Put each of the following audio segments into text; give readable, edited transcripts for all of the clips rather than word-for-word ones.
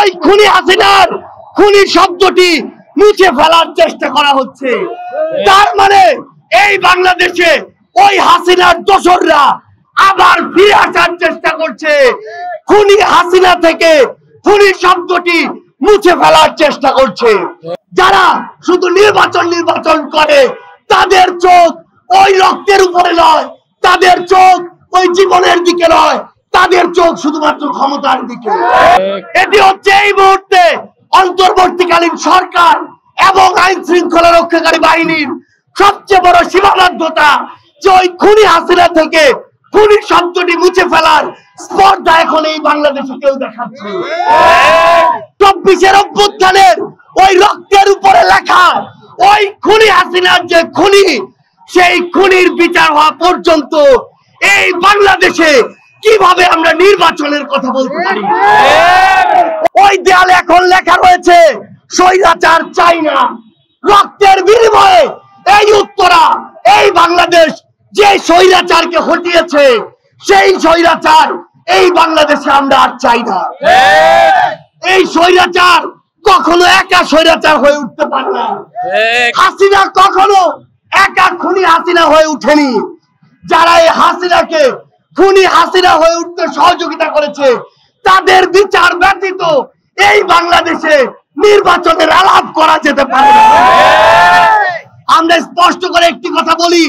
ওই খুনি হাসিনার খুনি শব্দটি মুছে ফেলার চেষ্টা করা হচ্ছে। তার মানে এই বাংলাদেশে ওই হাসিনার দোসররা আবার ফিরে আসার চেষ্টা করছে। খুনি হাসিনা থেকে খুনি শব্দটি মুছে ফেলার চেষ্টা করছে। যারা শুধু নির্বাচন করে তাদের চোখ ওই রক্তের উপরে নয়, তাদের চোখ ওই জীবনের দিকে নয়, তাদের চোখ শুধুমাত্র ক্ষমতার দিকে। এটি হচ্ছে এই মুহূর্তে অন্তর্বর্তীকালীন সরকার এবং আইন শৃঙ্খলা রক্ষাকারী বাহিনীর সবচেয়ে বড় সীমাবদ্ধতা, যে ওই খুনি হাসিনা থেকে খুনি শব্দটি মুছে ফেলার স্পর্ধা এখন এই বাংলাদেশে কেউ দেখাচ্ছে। 24-এর অভ্যুত্থানের ওই রক্তের উপরে লেখা ওই খুনি হাসিনার যে খুনি, সেই খুনির বিচার হওয়া পর্যন্ত এই বাংলাদেশে কিভাবে আমরা নির্বাচনের কথা বলতে পারি? ওই দেয়ালে এখন লেখা রয়েছে স্বৈরাচার চাই না। রক্তের বিনিময়ে এই উত্তরা, এই বাংলাদেশ যে স্বৈরাচারকে হটিয়েছে, সেই স্বৈরাচার এই বাংলাদেশে আমরা আর চাই না। এই স্বৈরাচার কখনো একা স্বৈরাচার হয়ে উঠতে পারে না। হাসিনা কখনো একা খুনি হাসিনা হয়ে উঠেনি। যারা এই হাসিনাকে খুনি হাসিনা হয়ে উঠতে সহযোগিতা করেছে, তাদের বিচার ব্যতীত এই বাংলাদেশে নির্বাচনের আলাপ করা যেতে পারে না। আমরা স্পষ্ট করে একটি কথা বলি,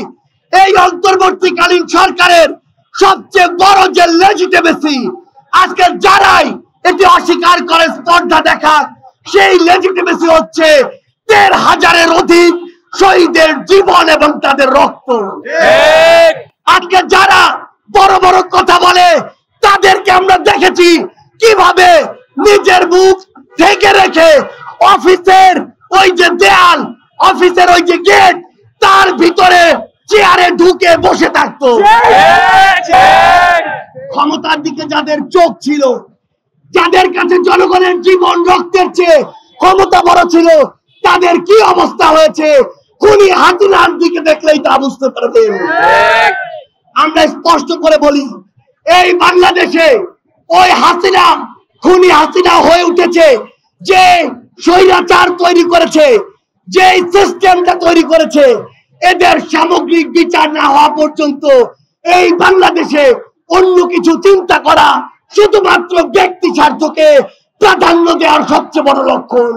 এই অন্তর্বর্তীকালীন সরকারের সবচেয়ে বড় যে লেজিটিমেসি, আজকে যারাই এটি অস্বীকার করে স্পর্ধা দেখায়, সেই লেজিটিমেসি হচ্ছে 13,000-এর অধিক শহীদের জীবন এবং তাদের রক্ত। আজকে যারা বড় বড় কথা বলে, তাদেরকে আমরা দেখেছি কিভাবে নিজের মুখ ঢেকে রেখে অফিসের ওই যে দেয়াল, অফিসের ওই যে গেট, তার ভিতরে চেয়ারে ঢুকে বসে থাকতো। ক্ষমতার দিকে যাদের চোখ ছিল, যাদের কাছে জনগণের জীবন রক্তের চেয়ে ক্ষমতা বড় ছিল, তাদের কি অবস্থা হয়েছে খুনি হাসিনার দিকে দেখলেই তা বুঝতে পারবেন। আমরা স্পষ্ট করে বলি, এই বাংলাদেশে ওই হাসিনা খুনি হাসিনা হয়ে উঠেছে, যে স্বৈরাচার তৈরি করেছে, যে সিস্টেমটা তৈরি করেছে, এদের সামগ্রিক বিচার না হওয়া পর্যন্ত এই বাংলাদেশে অন্য কিছু চিন্তা করা শুধুমাত্র ব্যক্তি স্বার্থকে প্রাধান্য দেওয়ার সবচেয়ে বড় লক্ষণ।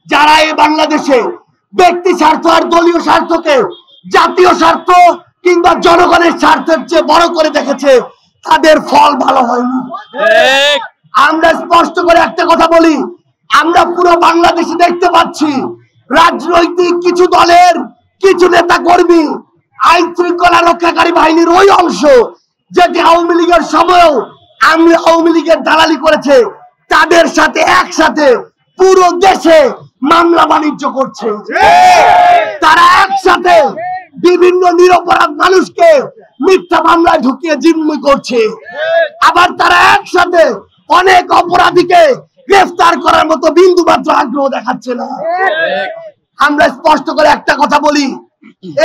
যারা এই বাংলাদেশে ব্যক্তি স্বার্থ আর দলীয় স্বার্থকে জাতীয় স্বার্থ কিংবা জনগণের স্বার্থের চেয়ে বড় করে দেখেছে, তাদের ফল ভালো হয়নি। আমরা স্পষ্ট করে একটা কথা বলি, আমরা পুরো বাংলাদেশে দেখতে পাচ্ছি রাজনৈতিক কিছু দলের কিছু নেতা কর্মী, আইন শৃঙ্খলা রক্ষাকারী বাহিনীর ওই অংশ যেটি আওয়ামী লীগের সময়ও আওয়ামী লীগের দালালি করেছে, তাদের সাথে একসাথে পুরো দেশে মামলা বাণিজ্য করছে। তারা একসাথে বিভিন্ন নিরপরাধ মানুষকে মিথ্যা মামলায় ঢুকিয়ে জিম্মি করছে। আবার তারা একসাথে অনেক অপরাধীকে গ্রেফতার করার মতো বিন্দুমাত্র আগ্রহ দেখাচ্ছে না। আমরা স্পষ্ট করে একটা কথা বলি,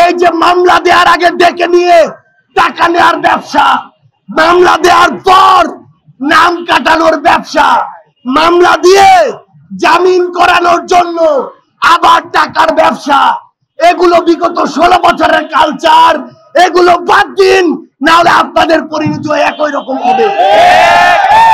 এই যে মামলা দেওয়ার আগে ডেকে নিয়ে টাকা নেওয়ার ব্যবসা, মামলা দেওয়ার পর নাম কাটানোর ব্যবসা, মামলা দিয়ে জামিন করানোর জন্য আবার টাকার ব্যবসা, এগুলো বিগত 16 বছরের কালচার। এগুলো বাদ দিন, না হলে আপনাদের পরিণতি একই রকম হবে।